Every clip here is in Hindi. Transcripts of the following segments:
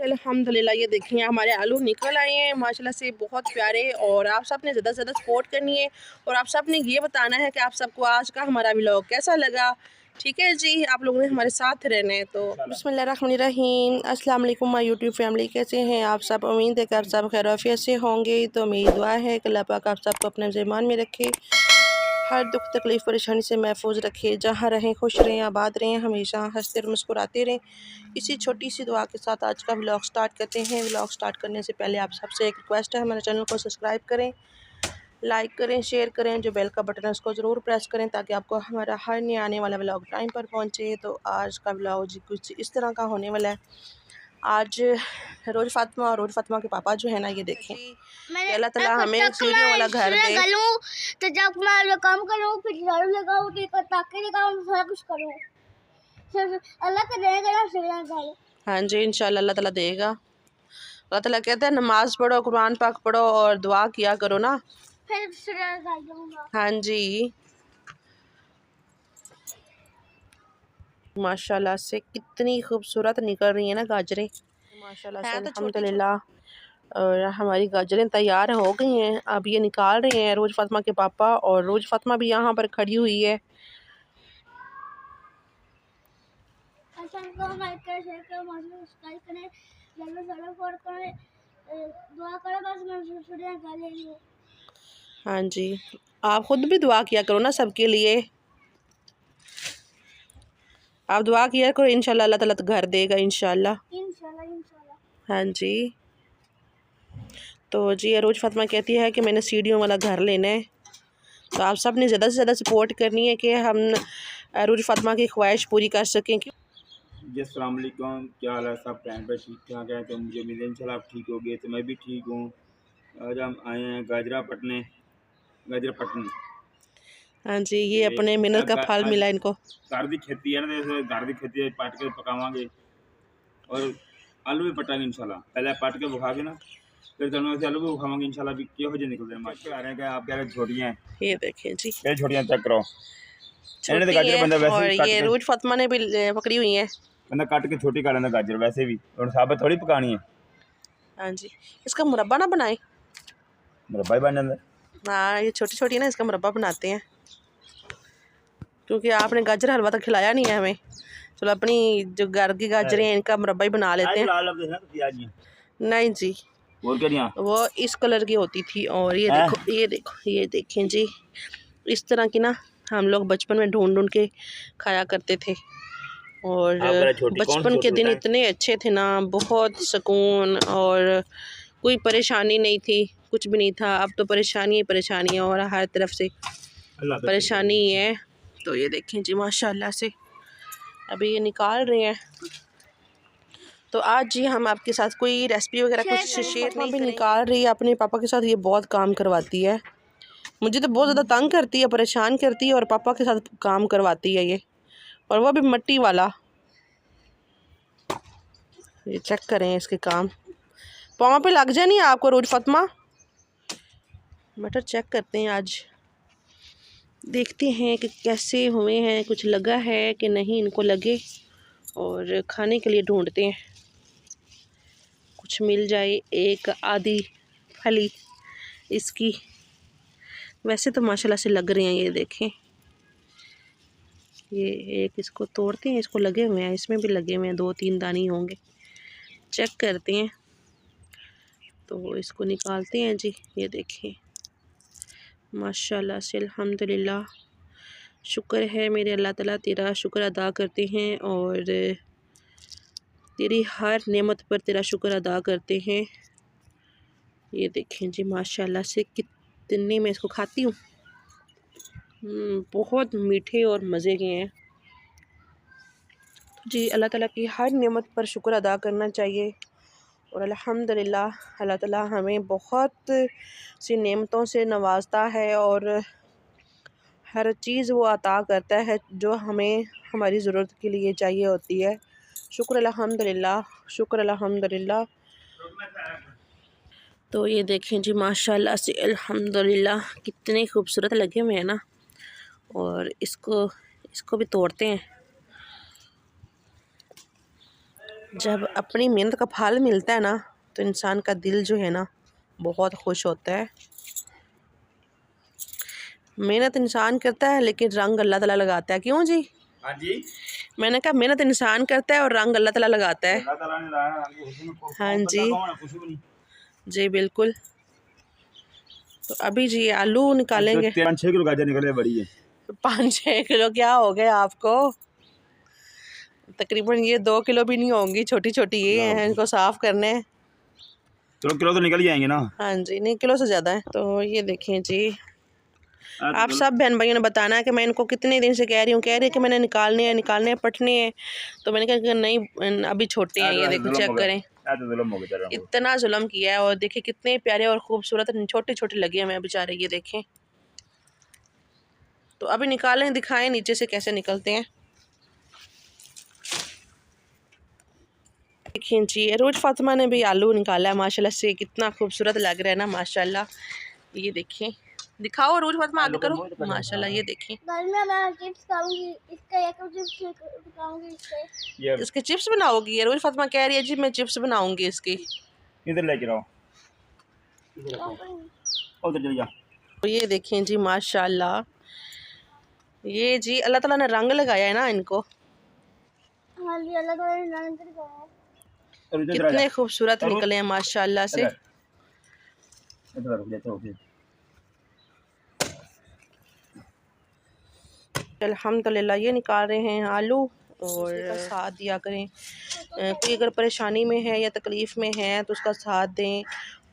अल्हम्दुलिल्लाह ये देखिए हमारे आलू निकल आए हैं माशाल्लाह से, बहुत प्यारे। और आप सब ने ज़्यादा से ज़्यादा सपोर्ट करनी है और आप सब ने ये बताना है कि आप सबको आज का हमारा व्लॉग कैसा लगा। ठीक है जी, आप लोगों ने हमारे साथ रहना है। तो बिस्मिल्लाहिर्रहमानिर्रहीम, अस्सलाम वालेकुम माय यूट्यूब फैमिली, कैसे हैं आप सब? उम्मीद है कि आप सब खैरियत से होंगे। तो मेरी दुआ है कि अल्लाह पाक आप सबको अपने ज़ीमान में रखे, हर दुख तकलीफ़ परेशानी से महफूज रखे, जहाँ रहें खुश रहें, आबाद रहें, हमेशा हंसते और मुस्कुराते रहें। इसी छोटी सी दुआ के साथ आज का व्लॉग स्टार्ट करते हैं। व्लॉग स्टार्ट करने से पहले आप सबसे एक रिक्वेस्ट है, हमारे चैनल को सब्सक्राइब करें, लाइक करें, शेयर करें, जो बेल का बटन है उसको ज़रूर प्रेस करें ताकि आपको हमारा हर नया आने वाला व्लॉग टाइम पर पहुँचे। तो आज का व्लॉग जी कुछ इस तरह का होने वाला है। आज रोज़ फातिमा के पापा जो है ना, ये देखें कि अल्लाह ताला हमें सीढ़ियों वाला घर दे। तो जब मैं काम करूँ फिर झाड़ू लगाऊँ, फिर ताके लगाऊँ, सारा कुछ करूँ, अल्लाह का देगा ना सीढ़ियाँ। हाँ जी, इंशाल्लाह अल्लाह ताला देगा। अल्लाह ताला कहते हैं नमाज पढ़ो, कुरान पाक पढ़ो और दुआ किया करो ना। फिर हाँ जी, माशाल्लाह से कितनी खूबसूरत निकल रही है ना गाजरें, माशाल्लाह से अल्हम्दुलिल्लाह। और हमारी गाजरें तैयार हो गई हैं, अब ये निकाल रहे हैं रोज़ फातिमा के पापा। और रोज़ फातिमा भी यहाँ पर खड़ी हुई है। हाँ जी, आप खुद भी दुआ किया करो ना सबके लिए। आप दुआ किया करो, इंशाल्लाह अल्लाह ताला घर देगा इंशाल्लाह। हाँ जी, तो जी रोज़ फातिमा कहती है कि मैंने सीढ़ियों वाला घर लेना है। तो आप सब ने ज़्यादा से ज़्यादा सपोर्ट करनी है कि हम रोज़ फातिमा की ख्वाहिश पूरी कर सकें। जी अस्सलाम वालेकुम, क्या हाल है सब? टाइम पर ठीक ठाक है? तो मुझे उम्मीद है इंशाल्लाह आप ठीक होगे, तो मैं भी ठीक हूँ। आज हम आए हैं गाजरा पटने। हाँ जी, ये अपने मेहनत का फल मिला इनको। घर की खेती है ना, तो घर की खेती पट के पकावांगे और आलू भी पटांगे इंशाल्लाह। पहले पट के बुखा के ना फिर दोनों से आलू भी बुखावांगे इंशाल्लाह। भी किहो जे निकल रहे हैं आ रहे हैं कि आप कह रहे छोटियाँ हैं। ये देखें जी, ये छोटियाँ चेक करो, इन्होंने तो छोटी गाजर है। बंदा वैसे और भी ये रोज़ फातिमा ने भी पकड़ी हुई है। बंदा काट के छोटी कर लेना गाजर वैसे भी, और साबत थोड़ी पकानी है। हाँ जी, इसका मुरब्बा ना बनाए, मुरब्बा ही बन जाता है। हाँ ये छोटी छोटी है ना, इसका मुरब्बा बनाते हैं। क्योंकि आपने गाजर हलवा तो खिलाया नहीं है हमें, चलो अपनी जो घर की गाजरें हैं इनका मुरब्बा ही बना लेते हैं। नहीं जी, और क्या वो इस कलर की होती थी। और ये देखो, ये देखें जी, इस तरह की ना हम लोग बचपन में ढूंढ ढूंढ के खाया करते थे। और बचपन के दिन इतने अच्छे थे ना, बहुत सुकून और कोई परेशानी नहीं थी, कुछ भी नहीं था। अब तो परेशानी ही परेशानी है और हर तरफ से परेशानी ही है। तो ये देखें जी माशाल्लाह से अभी ये निकाल रहे हैं। तो आज जी हम आपके साथ कोई रेसिपी वगैरह कुछ शेयर नहीं करेंगे। निकाल रही है अपने पापा के साथ, ये बहुत काम करवाती है। मुझे तो बहुत ज़्यादा तंग करती है, परेशान करती है, और पापा के साथ काम करवाती है ये, और वो भी मिट्टी वाला। ये चेक करें इसके काम, पाँव पे लग जाए नहीं आपको रोज़ फातिमा। मटर चेक करते हैं आज, देखते हैं कि कैसे हुए हैं, कुछ लगा है कि नहीं इनको लगे। और खाने के लिए ढूंढते हैं, कुछ मिल जाए एक आधी फली इसकी। वैसे तो माशाल्लाह से लग रहे हैं, ये देखें, ये एक इसको तोड़ते हैं, इसको लगे हुए हैं, इसमें भी लगे हुए हैं, 2-3 दाने होंगे। चेक करते हैं, तो इसको निकालते हैं जी। ये देखें माशाल्लाह से अल्हम्दुलिल्लाह, शुक्र है मेरे अल्लाह ताला, तेरा शुक्र अदा करते हैं और तेरी हर नेमत पर तेरा शुक्र अदा करते हैं। ये देखें जी माशाल्लाह से कितने मैं इसको खाती हूँ, बहुत मीठे और मज़े के हैं जी। अल्लाह ताला की हर नेमत पर शुक्र अदा करना चाहिए। और अल्हम्दुलिल्लाह अल्लाह ताला हमें बहुत सी नेमतों से नवाजता है और हर चीज़ वो अता करता है जो हमें हमारी ज़रूरत के लिए चाहिए होती है। शुक्र अल्हम्दुलिल्लाह, शुक्र अल्हम्दुलिल्लाह। तो ये देखें जी माशाल्लाह से अल्हम्दुलिल्लाह कितने खूबसूरत लगे हुए हैं ना। और इसको भी तोड़ते हैं। जब अपनी मेहनत का फल मिलता है ना तो इंसान का दिल जो है ना बहुत खुश होता है। मेहनत इंसान करता है लेकिन रंग अल्लाह ताला लगाता है। क्यों जी? हाँ जी, मैंने कहा मेहनत इंसान करता है और रंग अल्लाह ताला लगाता है। अल्लाह ताला ने लाया हमको हुस्न को, हाँ बंदा जी, कौन है? कुछ भी नहीं। जी बिल्कुल। तो अभी जी आलू निकालेंगे। 5-6 किलो गाजर निकले, बड़ी है। 5-6 किलो क्या हो गए आपको? तकरीबन ये 2 किलो भी नहीं होंगी, छोटी छोटी ये हैं, इनको साफ करने हैं। चलो किलो तो निकल ही जाएंगे ना। हाँ जी, नहीं किलो से ज़्यादा है। तो ये देखें जी, आप चलो, सब बहन भाइयों ने बताना है कि मैं इनको कितने दिन से कह रही हूँ कि मैंने निकालने हैं पटने हैं। तो मैंने कहा कि नहीं अभी छोटे हैं, ये देखो चेक करें। तो जुल्म हो गया तेरा। इतना जुल्म किया है और देखिए कितने प्यारे और खूबसूरत छोटे छोटे लगे हैं बेचारे, ये देखें। तो अभी निकालें, दिखाएं नीचे से कैसे निकलते हैं। देखिए जी, रोज फातिमा ने भी आलू निकाला है माशाल्लाह से, कितना खूबसूरत लग रहा है ना माशाल्लाह। ये देखें, दिखाओ रोज फातिमा, आगे करो माशाल्लाह। ये देखें, घर में मैं चिप्स खाऊंगी, इसका एक चिप्स खाऊंगी इसके। इसके चिप्स बनाओगी? ये रोज फातिमा कह रही है जी मैं चिप्स बनाऊंगी इसकी। इधर लेके आओ, उधर चल जा। तो ये देखें जी माशाल्लाह, ये जी अल्लाह ताला ने रंग लगाया है ना इनको। हाँ जी, अल्लाह ताला ने नाम कर दिया। और इधर कितने खूबसूरत निकले हैं माशाल्लाह से। अल्हम्दुलिल्लाह ये निकाल रहे हैं आलू। और साथ दिया करें, कोई अगर परेशानी में है या तकलीफ़ में है तो उसका साथ दें,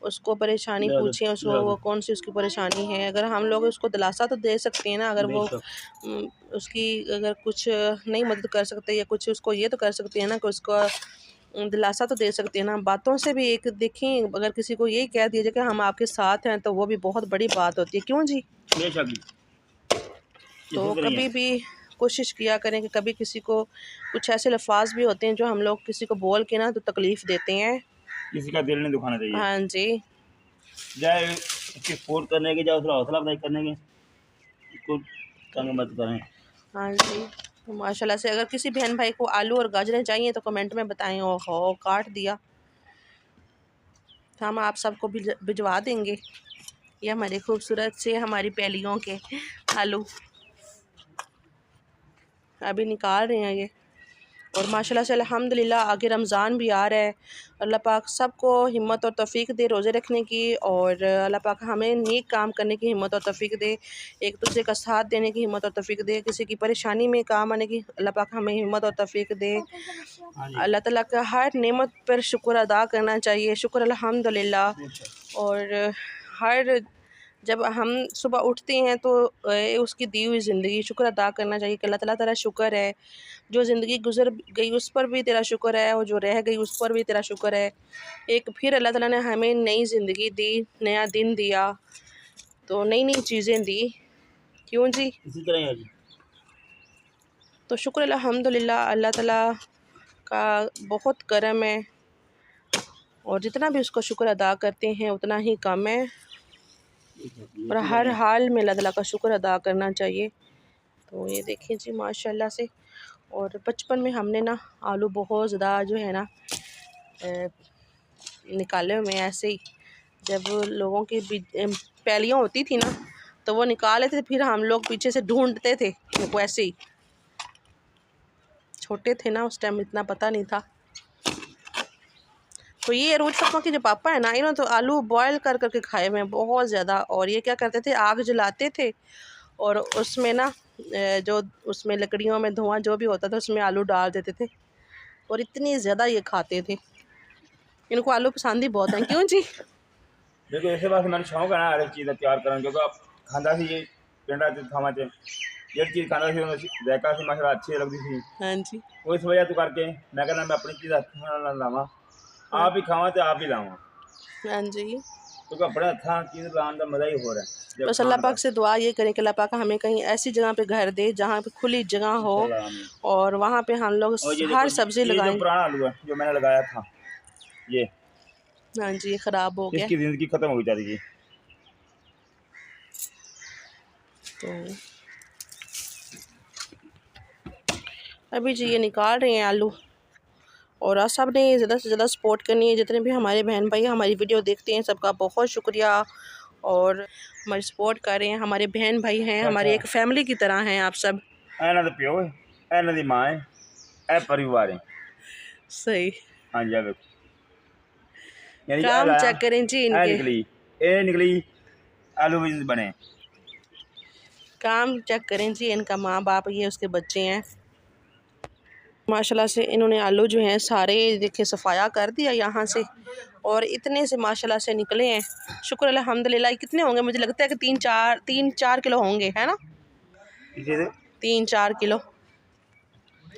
उसको परेशानी पूछें उसको वो कौन सी उसकी परेशानी है। अगर हम लोग उसको दिलासा तो दे सकते हैं ना, अगर वो उसकी अगर कुछ नहीं मदद कर सकते या कुछ उसको ये तो कर सकते हैं ना कि उसको दिलासा तो दे सकते हैं ना। बातों से भी एक देखें, अगर किसी को यही कह दिया जाए कि हम आपके साथ हैं तो वो भी बहुत बड़ी बात होती है। क्यों जी? तो कभी भी कोशिश किया करें कि कभी किसी को कुछ ऐसे लफ्ज़ भी होते हैं जो हम लोग किसी को बोल के ना तो तकलीफ़ देते हैं। किसी का दिल नहीं दुखाना चाहिए। हाँ जी, जाए उसकी सपोर्ट करने के, जाए उसका हौसला अफजाई करने के, उसको तंग मत करें। हाँ जी। तो माशाल्लाह से अगर किसी बहन भाई को आलू और गाजरें चाहिए तो कमेंट में बताएं। ओहो काट दिया, तो हम आप सबको भिजवा देंगे। ये हमारे खूबसूरत से हमारी पैलियों के आलू अभी निकाल रहे हैं ये। और माशाल्लाह से अल्हम्दुलिल्लाह आगे रमज़ान भी आ रहा है। अल्लाह पाक सबको हिम्मत और तौफ़ीक दे रोज़े रखने की, और अल्लाह पाक हमें नेक काम करने की हिम्मत और तौफ़ीक दे, एक दूसरे का साथ देने की हिम्मत और तौफ़ीक दे, किसी की परेशानी में काम आने की अल्लाह पाक हमें हिम्मत और तौफ़ीक दे। अल्लाह ताला का हर नेमत पर शुक्र अदा करना चाहिए, शुक्र अल्हम्दुलिल्लाह। और हर जब हम सुबह उठते हैं तो उसकी दी हुई ज़िंदगी शुक्र अदा करना चाहिए कि अल्लाह ताला तेरा शुक्र है, जो ज़िंदगी गुज़र गई उस पर भी तेरा शुक्र है, और जो रह गई उस पर भी तेरा शुक्र है। एक फिर अल्लाह ताला ने हमें नई ज़िंदगी दी, नया दिन दिया, तो नई नई चीज़ें दी। क्यों जी? इसी तरह है जी। तो शुक्र अल्हम्दुलिल्लाह, अल्लाह ताला का बहुत करम है, और जितना भी उसका शुक्र अदा करते हैं उतना ही कम है, और हर हाल में अल्लाह ताला का शुक्र अदा करना चाहिए। तो ये देखें जी माशाल्लाह से। और बचपन में हमने ना आलू बहुत ज़्यादा जो है ना निकाले हुए ऐसे ही, जब लोगों की पैलियाँ होती थी ना तो वो निकाले थे, फिर हम लोग पीछे से ढूंढते थे वो ऐसे ही। छोटे थे ना उस टाइम, इतना पता नहीं था। तो ये रोज फातिमा के जो पापा है ना, इन्होंने तो आलू बॉयल कर करके खाए हुए हैं बहुत ज़्यादा। और ये क्या करते थे, आग जलाते थे और उसमें ना जो उसमें लकड़ियों में धुआं जो भी होता था उसमें आलू डाल देते थे, और इतनी ज़्यादा ये खाते थे। इनको आलू पसंद ही बहुत हैं। क्यों जी? देखो ऐसे बात मैंने शौक है ना हर एक चीज़ तैयार करने, क्योंकि आप खांदा सी ये पिंडा खावा चे ये चीज़ खांदा सी जायका से माशाल्लाह अच्छी लगती थी। हाँ जी, वो इस वजह तो करके मैं कहना मैं अपनी चीज़ हथ लावा, आप ही खावा तो आप ही लावा, हाँ जी। क्योंकि अपने हथा चीज़ लाने का मज़ा ही हो रहा है। बस अल्लाह पाक से दुआ ये करें कि अल्लाह पाक हमें कहीं ऐसी जगह पे घर दे जहाँ पे खुली जगह हो, और वहाँ पे हम लोग हर सब्ज़ी ये लगाएं। जो पुराना आलू है जो मैंने लगाया था ये, हाँ जी, ये ख़राब हो गया। इसकी ज़िंदगी ख़त्म हो जाती थी। तो अभी जी ये निकाल रहे हैं आलू, और आप सब ने ज़्यादा से ज़्यादा सपोर्ट करनी है। जितने भी हमारे बहन भाई हमारी वीडियो देखते हैं सबका बहुत शुक्रिया, और हमारी सपोर्ट कर रहे हैं। हमारे बहन भाई हैं, हमारी एक फैमिली की तरह हैं आप सब। ਇਹਨਾਂ ਦਾ ਪਿਓ ਹੈ, ਇਹਨਾਂ ਦੀ ਮਾਂ ਹੈ, ਇਹ ਪਰਿਵਾਰ है। सही हाँ जी, अब यानी कि काम आला- चेक करें जी ਇਹ इनके, निकली आलू बीन्स बने। काम चेक करें जी इनका। माँ बाप ये उसके बच्चे हैं। माशाल्लाह से इन्होंने आलू जो हैं सारे देखिए सफाया कर दिया यहाँ से, और इतने से माशाल्लाह से निकले हैं। शुक्र अल्हम्दुलिल्लाह। कितने होंगे? मुझे लगता है कि 3-4 किलो होंगे, है ना? 3-4 किलो।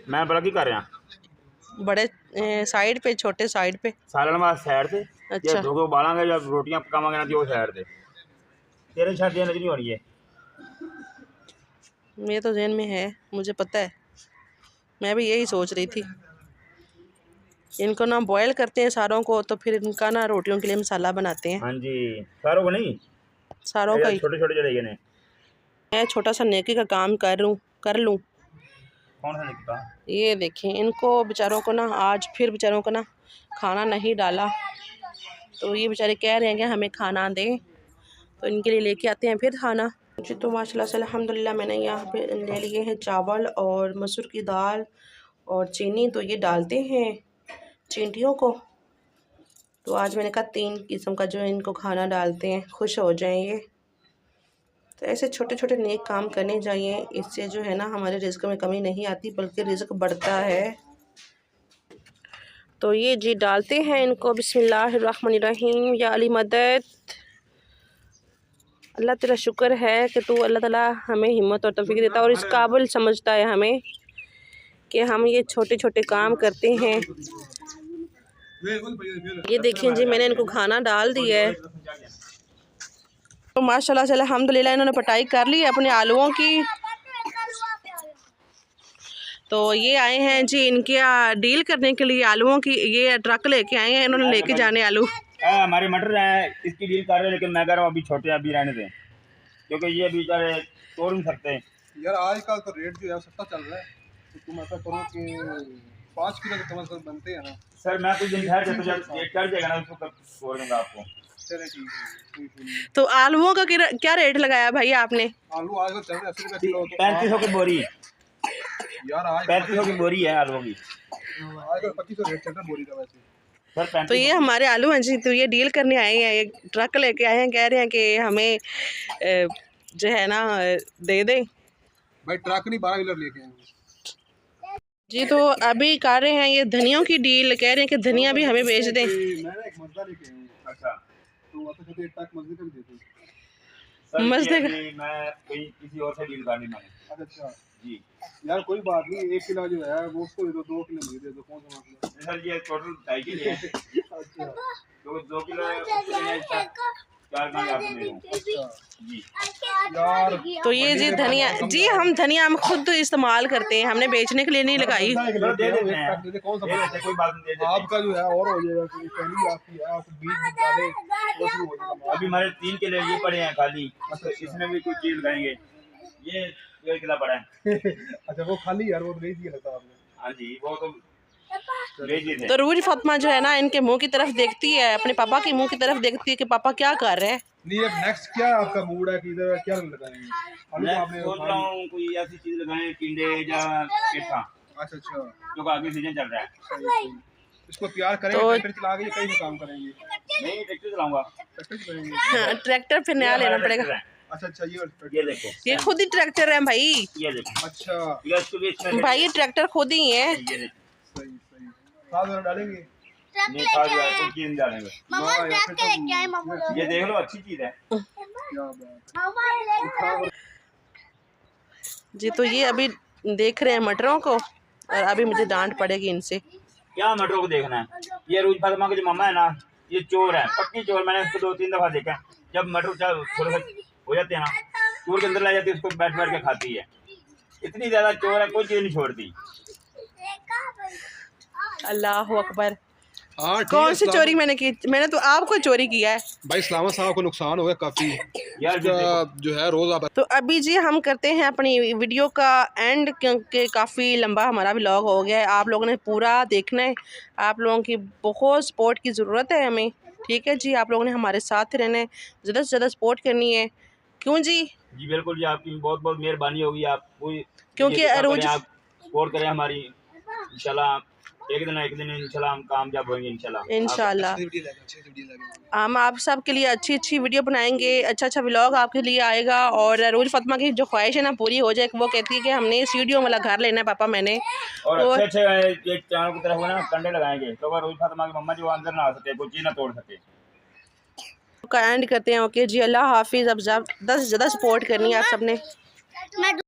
मैं बड़ा की कर रहा बड़े साइड पे, छोटे साइड पे। सालन वास्ते साइड से अच्छा। या धोखे उबालांगे या रोटियां पकावांगे ना तो साइड से तेरे शादियां नहीं होनी है। ये तो जहन में है, मुझे पता है। मैं भी यही सोच रही थी। इनको ना बॉयल करते हैं सारों को, तो फिर इनका ना रोटियों के लिए मसाला बनाते हैं। हाँ जी, सारों को नहीं, सारों का ही। छोटे छोटे चले गए। मैं छोटा सा नेकी का काम कर लूँ। कौन सा निकला? ये देखें, इनको बेचारों को ना आज फिर बेचारों को ना खाना नहीं डाला, तो ये बेचारे कह रहे हैं कि हमें खाना दें, तो इनके लिए लेके आते हैं फिर खाना जी। तो माशाल्लाह से अल्हम्दुलिल्लाह मैंने यहाँ पे ले लिए हैं चावल और मसूर की दाल और चीनी। तो ये डालते हैं चींटियों को। तो आज मैंने कहा 3 किस्म का जो इनको खाना डालते हैं, खुश हो जाएं ये। तो ऐसे छोटे छोटे नेक काम करने चाहिए, इससे जो है ना हमारे रिज़्क़ में कमी नहीं आती बल्कि रिज़्क़ बढ़ता है। तो ये जी डालते हैं इनको। बिस्मिल्लाहिर्रहमानिर्रहीम। या अली मदद। अल्लाह तेरा शुक्र है कि तू अल्लाह ताला हमें हिम्मत और तौफीक देता है और इस काबिल समझता है हमें कि हम ये छोटे छोटे काम करते हैं। ये देखिए जी, मैंने इनको खाना डाल दिया है। तो माशाल्लाह से अल्हम्दुलिल्लाह इन्होंने पटाई कर ली है अपने आलूओं की। तो ये आए हैं जी इनके डील करने के लिए आलूओं की। ये ट्रक लेके आए हैं, इन्होंने लेके जाने आलू। हमारे मटर हैं, इसकी डील कर रहे हैं, लेकिन मैं कह रहा हूँ अभी छोटे अभी रहने दें, क्योंकि ये अभी बेचारे तोड़ नहीं सकते यार। आजकल तो रेट जो है सस्ता चल रहा है, तो तुम ऐसा करो कि 5 किलो के कम से कम बनते हैं ना। सर मैं कुछ दिन ठहर जाता, जब रेट चढ़ जाएगा ना उसको तब छोड़ दूंगा आपको। चले ठीक है, कोई नहीं। तो आलूओं का क्या रेट लगाया भाई आपने? आलू आजकल चल रहे 80 रुपये किलो। 3500 की बोरी यार आज 3500 की बोरी है आलूओं की। आजकल 2500 रेट चल रहा है बोरी का वैसे। सर 3500। तो ये हमारे आलू हैं जी। तो ये डील करने आए हैं, एक ट्रक लेके आए हैं, कह रहे हैं कि हमें जो है ना दे दें भाई ट्रक नहीं 12 व्हीलर लेके आए जी। तो अभी कर रहे हैं ये धनियों की डील, कह रहे हैं कि धनिया भी हमें बेच दें। मैंने एक मजदा लेके आया हूँ। अच्छा, तो वैसे कहते एक ट्रक मजदे का भी देते हैं। सर मज़े ये का। अभी मैं कहीं किसी और से डील करनी मैंने। अच्छा जी यार कोई बात नहीं, 1 किलो जो है वो उसको दे दो, 2 किलो मुझे दे दो। कौन सा मसला? सर ये टोटल 2.5 किलो है, अच्छा तो 2 किलो है, उसके लिए 4 किलो आपको दे दूँ। अच्छा जी यार। तो ये जी धनिया जी, हम धनिया हम खुद इस्तेमाल करते हैं, हमने बेचने के लिए नहीं लगाई। चलो दे देते हैं, दे दे, कौन सा दे देते हैं, कोई बात नहीं, दे देते हैं। आपका जो है और हो जाएगा, क्योंकि पहली आपकी है, आपको बीज डाले वो शुरू हो जाएगा। अभी हमारे 3 किलो ये पड़े हैं खाली, तो इसमें भी कुछ चीज लगाएंगे। ये 1 किलो पड़ा है। अच्छा वो खाली यार, वो नहीं दिया लगता आपने। हाँ जी, वो तो भेजी थे। तो रूज फातिमा जो है ना इनके मुंह की तरफ देखती है, अपने पापा के मुंह की तरफ देखती है कि पापा क्या कर रहे हैं। नहीं अब नेक्स्ट क्या आपका मूड है कि इधर क्या लगाएंगे? आलू मैं तो आपने सोच रहा हूँ कोई ऐसी चीज लगाएं, टिंडे या पेठा, अच्छा अच्छा जो आगे सीजन चल रहा है। सही सही। इसको तैयार करेंगे, तो- ट्रैक्टर चला के ये कहीं भी काम करेंगे। नहीं ट्रैक्टर चलाऊंगा। ट्रैक्टर चलाएंगे। हाँ, ट्रैक्टर फिर नया लेना पड़ेगा। अच्छा अच्छा ये ये देखो, ये खुद ही ट्रैक्टर है भाई। ये देखो, अच्छा ये इसको भी इसमें भाई ये ट्रैक्टर खुद ही है। ये देखो, सही सही। खाद वगैरह डालेंगे? नहीं खा गया कोई चीज डालेंगे। मामा ट्रक के लेके आए मामा लोग। ये देख लो, अच्छी चीज है। क्या बात। मामा ले जी तो ये अभी देख रहे हैं मटरों को, और अभी मुझे डांट पड़ेगी इनसे। क्या मटरों को देखना है? ये रूज फातिमा के जो मामा है ना, ये चोर है, पक्की चोर। मैंने उसको 2-3 दफा देखा है। जब मटर थोड़ा सा हो जाते हैं ना, चोर के अंदर ले जाती है, उसको बैठ बैठ के खाती है। इतनी ज्यादा चोर है, कोई चीज नहीं छोड़ती। अल्लाह अकबर। हाँ ठीक कौन है, सी चोरी मैंने की? मैंने तो आपको चोरी किया है। भाई सलामत साहब को नुकसान हो गया काफ़ी। यार जो है रोज़ आप तो अभी जी हम करते हैं अपनी वीडियो का एंड, क्योंकि काफ़ी लंबा हमारा व्लॉग हो गया है। आप लोगों ने पूरा देखना है, आप लोगों की बहुत सपोर्ट की ज़रूरत है हमें। ठीक है जी, आप लोगों ने हमारे साथ रहना है, ज़्यादा से ज़्यादा सपोर्ट करनी है। क्यों जी? जी बिल्कुल जी, आपकी बहुत बहुत मेहरबानी होगी। आप कोई क्योंकि अरूज आप सपोर्ट करें हमारी, इंशाल्लाह एक दिन ना एक दिन इंशाल्लाह हम कामयाब होंगे इंशाल्लाह। इंशाल्लाह वीडियो लगे। हम आप सब के लिए अच्छी अच्छी वीडियो बनाएंगे, अच्छा अच्छा व्लॉग आपके लिए आएगा। और अरूज फातिमा की जो ख्वाहिश है ना पूरी हो जाए, वो कहती है कि हमने स्टूडियो वाला घर लेना है पापा मैंने। और अच्छे अच्छे एक चारों की तरफ ना कंडे लगाएंगे तो अगर रोज फातिमा की मम्मा जी वो अंदर ना आ सके, कोई चीज ना तोड़ सके। का एंड करते हैं। ओके जी, अल्लाह हाफिज़। अब ज़्यादा से ज़्यादा सपोर्ट करनी है आप सबने। मैं